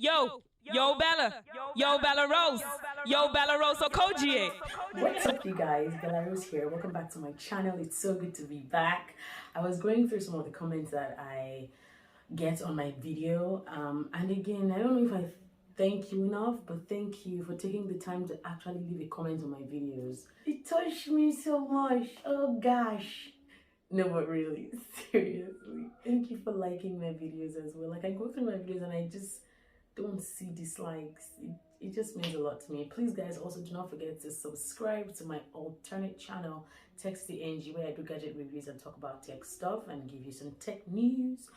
Yo, Bella. Yo, BellaRose. Yo, BellaRose Okogie. What's up, you guys? BellaRose here. Welcome back to my channel. It's so good to be back. I was going through some of the comments that I get on my video. And again, I don't know if I thank you enough, but thank you for taking the time to actually leave a comment on my videos. It touched me so much. Oh gosh. No, but really, seriously. Thank you for liking my videos as well. Like, I go through my videos and I just don't see dislikes. It just means a lot to me. Please, guys, also do not forget to subscribe to my alternate channel, Text the NG, where I do gadget reviews and talk about tech stuff and give you some tech news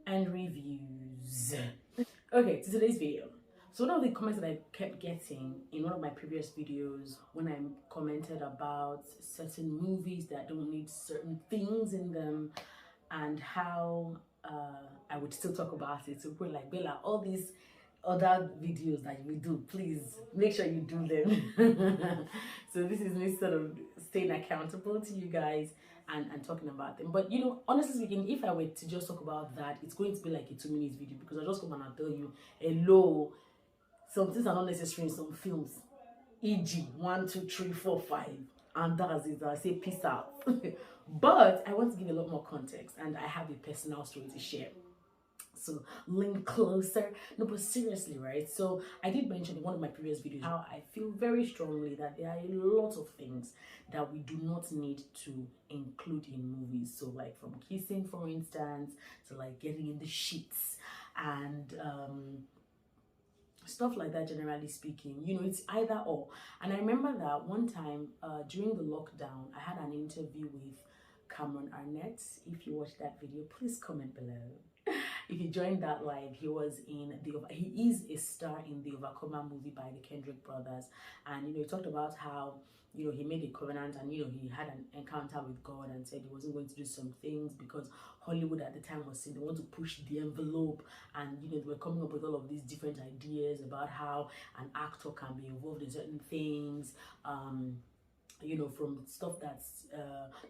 and reviews. Okay, to today's video. So one of the comments that I kept getting in one of my previous videos when I commented about certain movies that don't need certain things in them and how I would still talk about it. So we're like, Bella, all these other videos that you do, please make sure you do them. So this is me sort of staying accountable to you guys and talking about them. But you know, honestly speaking, if I were to just talk about that, it's going to be like a 2 minute video because I just come and I'll tell you, hello, some things are not necessary in some films, e.g. 1, 2, 3, 4, 5, and that's it. I say peace out. But I want to give a lot more context and I have a personal story to share. So lean closer. No, but seriously, right? So I did mention in one of my previous videos how I feel very strongly that there are a lot of things that we do not need to include in movies. So like from kissing, for instance, to like getting in the sheets and stuff like that. Generally speaking, you know, it's either or. And I remember that one time during the lockdown I had an interview with Cameron Arnett. If you watched that video, please comment below. If you joined that live, he is a star in the Overcomer movie by the Kendrick brothers, and you know, he talked about how, you know, he made a covenant and, you know, he had an encounter with God and said he wasn't going to do some things because Hollywood at the time was saying they want to push the envelope, and you know, they were coming up with all of these different ideas about how an actor can be involved in certain things, you know, from stuff that's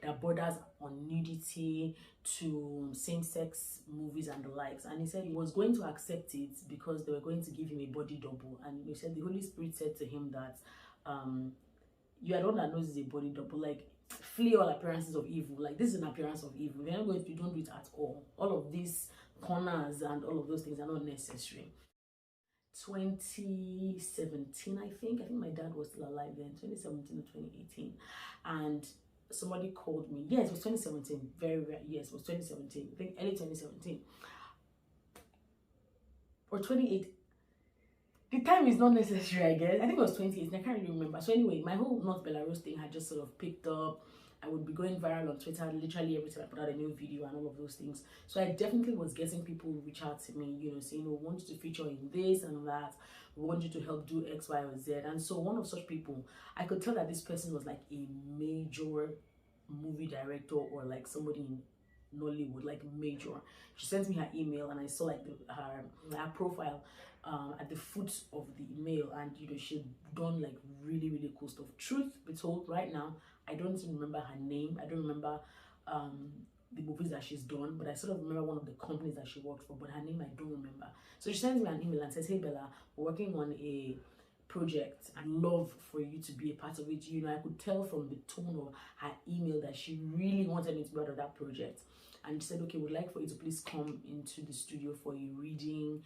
that borders on nudity to same-sex movies and the likes. And he said he was going to accept it because they were going to give him a body double, and he said the Holy Spirit said to him that you are the one that knows it's a body double, like flee all appearances of evil. Like, this is an appearance of evil. You're not going to, you don't do it at all. All of these corners and all of those things are not necessary. 2017, I think my dad was still alive then, 2017 or 2018, and somebody called me. Yes, it was 2017. Yes, it was 2017. I think early 2017 or 28. The time is not necessary, I guess. I think it was 2018. I can't really remember. So anyway, my whole North Belarus thing had just sort of picked up. I would be going viral on Twitter literally every time I put out a new video and all of those things. So I definitely was getting people reach out to me, you know, saying, oh, we want you to feature in this and that. We want you to help do X, Y, or Z. And so one of such people, I could tell that this person was like a major movie director or like somebody in Nollywood, like major. She sent me her email and I saw like her profile at the foot of the email, and you know, she'd done like really cool stuff. Truth be told, right now I don't even remember her name. I don't remember the movies that she's done, but I sort of remember one of the companies that she worked for, but her name I don't remember. So she sends me an email and says, hey Bella, we're working on a project. I'd love for you to be a part of it. You know, I could tell from the tone of her email that she really wanted me to be part of that project. And she said, okay, we'd like for you to please come into the studio for a reading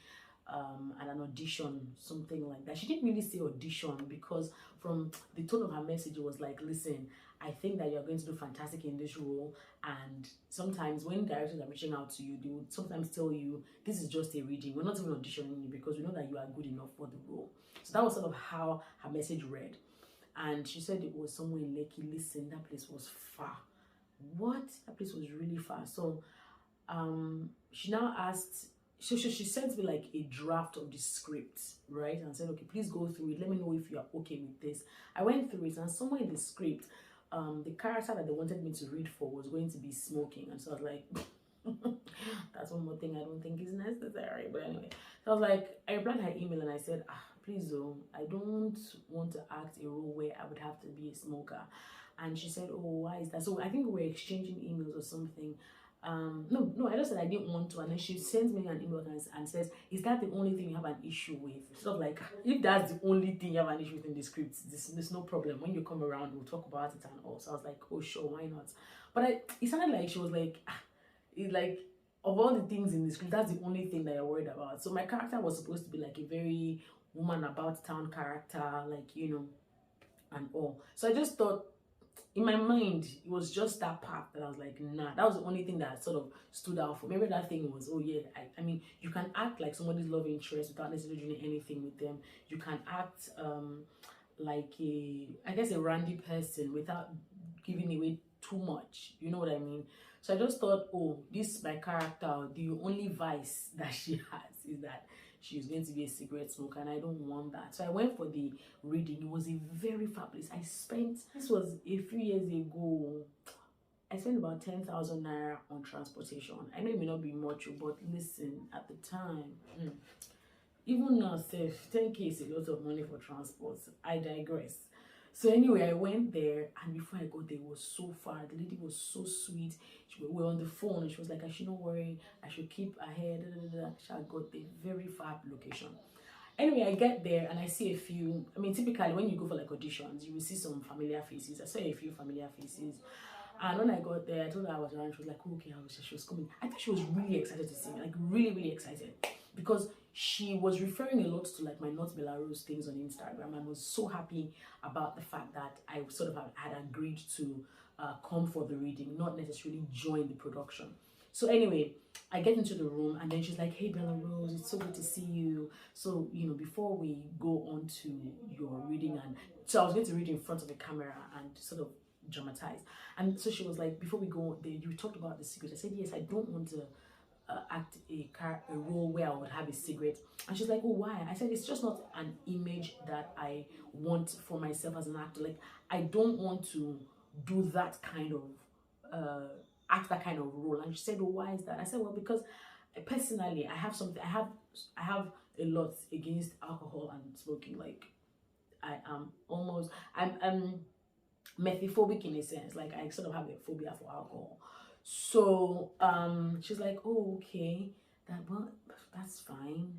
and an audition, something like that. She didn't really say audition because from the tone of her message, it was like, listen, I think that you're going to do fantastic in this role. And sometimes when directors are reaching out to you, they would sometimes tell you, this is just a reading. We're not even auditioning you because we know that you are good enough for the role. So that was sort of how her message read. And she said it was somewhere in Lekki. Listen, that place was far. What? That place was really far. So she now asked, she sent me like a draft of the script, right? And said, okay, please go through it. Let me know if you are okay with this. I went through it, and somewhere in the script, the character that they wanted me to read for was going to be smoking. And so I was like, that's one more thing I don't think is necessary. But anyway, so I was like, I replied her email and I said, please though, I don't want to act a role where I would have to be a smoker. And she said, oh, why is that? So I think we were exchanging emails or something. no, I just said I didn't want to, and then she sends me an email and says, is that the only thing you have an issue with? Sort of like, if that's the only thing you have an issue with in the script, there's no problem. When you come around, we'll talk about it and all. So I was like, oh sure, why not? But it sounded like she was like, like, of all the things in the script, that's the only thing that you're worried about. So my character was supposed to be like a very woman about town character, like, you know, and all. So I just thought, in my mind, it was just that part that I was like, nah, that was the only thing that sort of stood out for me. Maybe that thing was, oh yeah, I mean, you can act like somebody's love interest without necessarily doing anything with them. You can act like I guess a randy person without giving away too much. You know what I mean? So I just thought, oh, this my character, the only vice that she has is that she's going to be a cigarette smoker, and I don't want that. So I went for the reading. It was a very fabulous. This was a few years ago. I spent about 10,000 naira on transportation. I know it may not be much, but listen, at the time, even now, 10K is a lot of money for transport. I digress. So anyway, I went there, and before I got there, it was so far. The lady was so sweet. We were on the phone, and she was like, I should not worry. I should keep ahead. She had got the very far location. Anyway, I get there, and I see a few. I mean, typically, when you go for like auditions, you will see some familiar faces. I saw a few familiar faces. And when I got there, I told her I was around. She was like, oh, okay, she was coming. I think she was really excited to see me, like really, really excited. Because she was referring a lot to like my Not BellaRose things on Instagram, and was so happy about the fact that I sort of had agreed to come for the reading, not necessarily join the production. So anyway, I get into the room, and then she's like, hey BellaRose, it's so good to see you. So, you know, before we go on to your reading, and so I was going to read in front of the camera and sort of dramatize. And so she was like, before we go there, you talked about the secret. I said, yes, I don't want to act a role where I would have a cigarette. And she's like, oh, why? I said, it's just not an image that I want for myself as an actor. Like, I don't want to do that kind of act that kind of role. And she said, oh, why is that? I said, well, because personally, I have something. I have a lot against alcohol and smoking. Like, I'm methaphobic in a sense. Like, I sort of have a phobia for alcohol. So she's like, oh, okay, that's fine.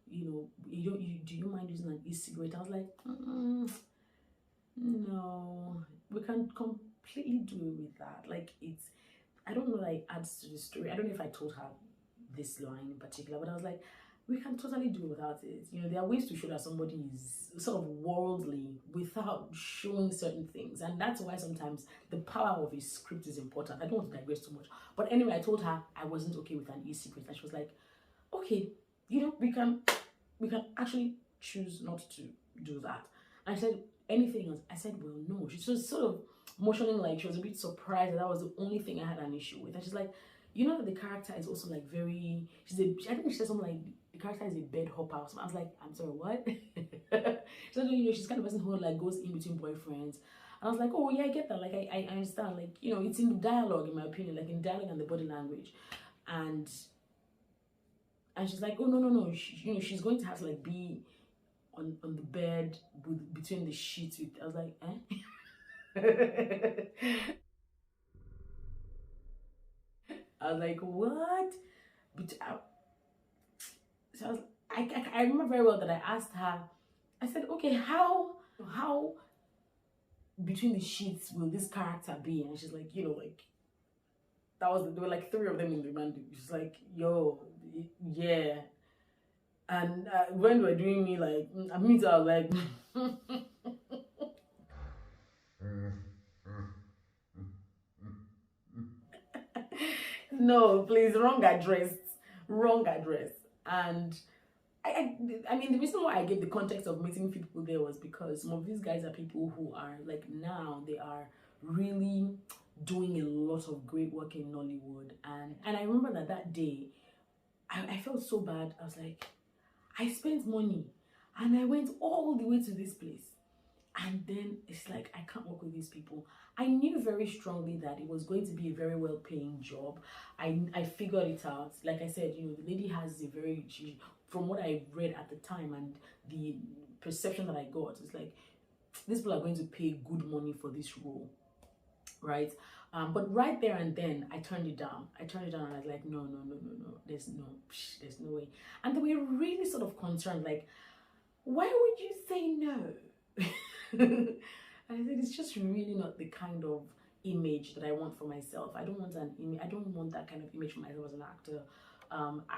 You know, do you mind using an e-cigarette? I was like, no, we can completely do it with that. Like, I don't know, like, adds to the story. I don't know if I told her this line in particular, but I was like, we can totally do without it. You know, there are ways to show that somebody is sort of worldly without showing certain things. And that's why sometimes the power of a script is important. I don't want to digress too much. But anyway, I told her I wasn't okay with an e-cigarette. And she was like, okay, you know, we can actually choose not to do that. And I said, anything else? I said, well, no. She was sort of motioning like she was a bit surprised that was the only thing I had an issue with. And she's like, you know that the character is also like very, I think she said something like, the character is a bed hopper. So I was like, I'm sorry, what? So, you know, she's kind of person who like goes in between boyfriends. And I was like, oh yeah, I get that. Like, I understand. Like, you know, it's in the dialogue, in my opinion, like in dialogue and the body language. And she's like, oh no. You know, she's going to have to like be on the bed between the sheets with. I was like, eh? I was like, what? But so I remember very well that I asked her, I said, okay, how between the sheets will this character be? And she's like, you know, like, there were like 3 of them in the band. She's like, yo, yeah. And when they were doing me, like, I mean, I was like, no, please, wrong address. And I mean, the reason why I gave the context of meeting people there was because some of these guys are people who are like, now they are really doing a lot of great work in Nollywood. And I remember that day I felt so bad. I was like, I spent money and I went all the way to this place, and then it's like, I can't work with these people. I knew very strongly that it was going to be a very well-paying job. I figured it out. Like I said, you know, the lady has from what I read at the time and the perception that I got, it's like, these people are going to pay good money for this role. right? But right there and then, I turned it down. I turned it down, and I was like, no, no, no, no, no. There's no way. And they were really sort of concerned, like, why would you say no? I said, it's just really not the kind of image that I want for myself. I don't want an image. I don't want that kind of image for myself as an actor.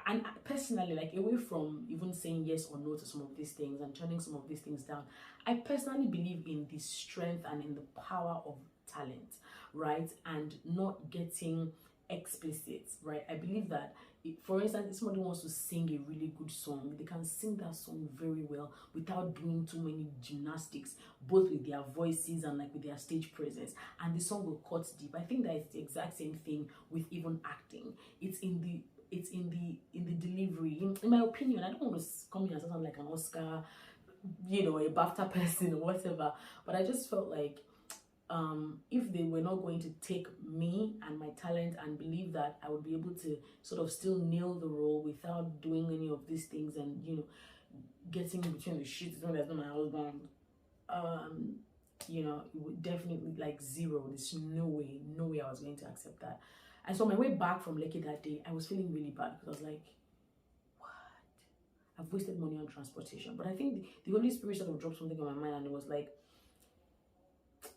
And personally, like, away from even saying yes or no to some of these things and turning some of these things down, I personally believe in the strength and in the power of talent, right? And not getting explicit, right? I believe that, for instance, if somebody wants to sing a really good song, they can sing that song very well without doing too many gymnastics, both with their voices and like with their stage presence, and the song will cut deep. I think that it's the exact same thing with even acting. It's in the delivery. In my opinion, I don't want to come here and sound like an Oscar, a BAFTA person or whatever, but I just felt like, if they were not going to take me and my talent and believe that I would be able to sort of still nail the role without doing any of these things and, getting between the sheets when there's not my husband, it would definitely, like, zero. There's no way I was going to accept that. And so on my way back from Lekki that day, I was feeling really bad because I was like, what? I've wasted money on transportation. But I think the Holy Spirit sort of dropped something on my mind, and it was like,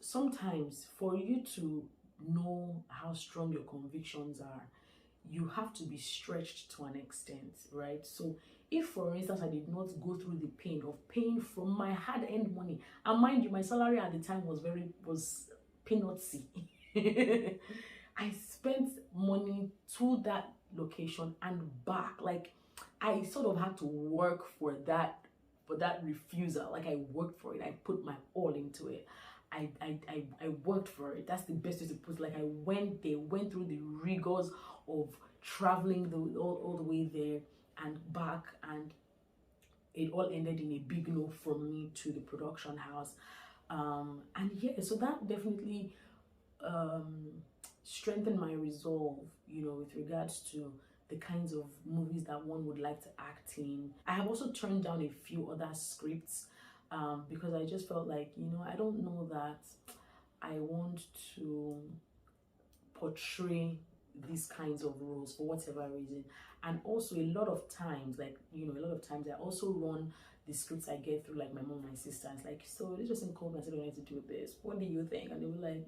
sometimes for you to know how strong your convictions are, you have to be stretched to an extent, right? So if, for instance, I did not go through the pain of paying from my hard-earned money, and mind you, my salary at the time was peanutsy. I spent money to that location and back. Like, I sort of had to work for that refusal. Like, I worked for it. I put my all into it. I worked for it. That's the best way to put it. Like, went through the rigors of traveling all the way there and back, and it all ended in a big no from me to the production house. And yeah, so that definitely strengthened my resolve, with regards to the kinds of movies that one would like to act in. I have also turned down a few other scripts, because I just felt like, I don't know that I want to portray these kinds of roles for whatever reason. And also, a lot of times, like, a lot of times I also run the scripts I get through, like, my mom and my sister. It's like, so this person called me and said, I wanted to do this. What do you think? And they were like,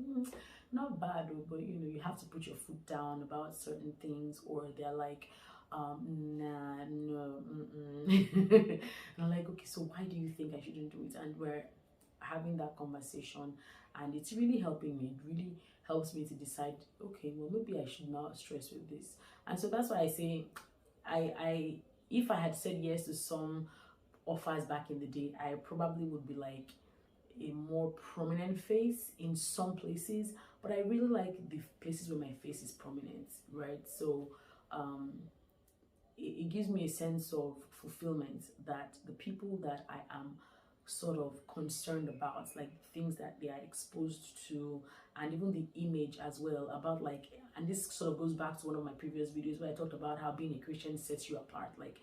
not bad, but you have to put your foot down about certain things. Or they're like, nah, no, and I'm like, okay, so why do you think I shouldn't do it? And we're having that conversation, and it's really helping me. It really helps me to decide, okay, well, maybe I should not stress with this. And so that's why I say, if I had said yes to some offers back in the day, I probably would be like a more prominent face in some places, but I really like the places where my face is prominent, right? So it gives me a sense of fulfillment that the people that I am sort of concerned about, like things that they are exposed to, and even the image as well, about, like, and this sort of goes back to one of my previous videos where I talked about how being a Christian sets you apart. Like,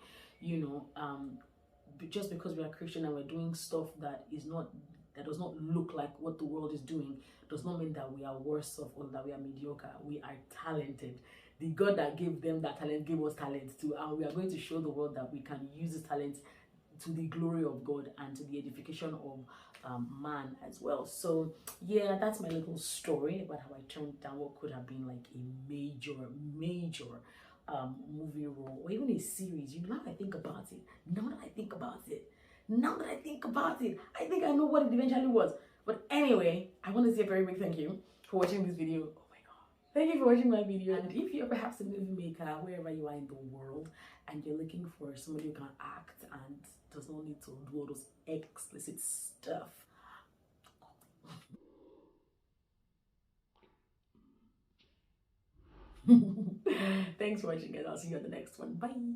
just because we are Christian and we're doing stuff that does not look like what the world is doing, does not mean that we are worse off or that we are mediocre. We are talented. The God that gave them that talent gave us talent too, and we are going to show the world that we can use this talent to the glory of God and to the edification of man as well. So yeah, that's my little story about how I turned down what could have been like a major movie role, or even a series. Now that I think about it, I think I know what it eventually was. But anyway, I want to say a very big thank you for watching this video. Oh my god, thank you for watching my video. And if you're perhaps a movie maker, wherever you are in the world, and you're looking for somebody who can act and does not need to do all those explicit stuff, thanks for watching, guys. I'll see you on the next one. Bye.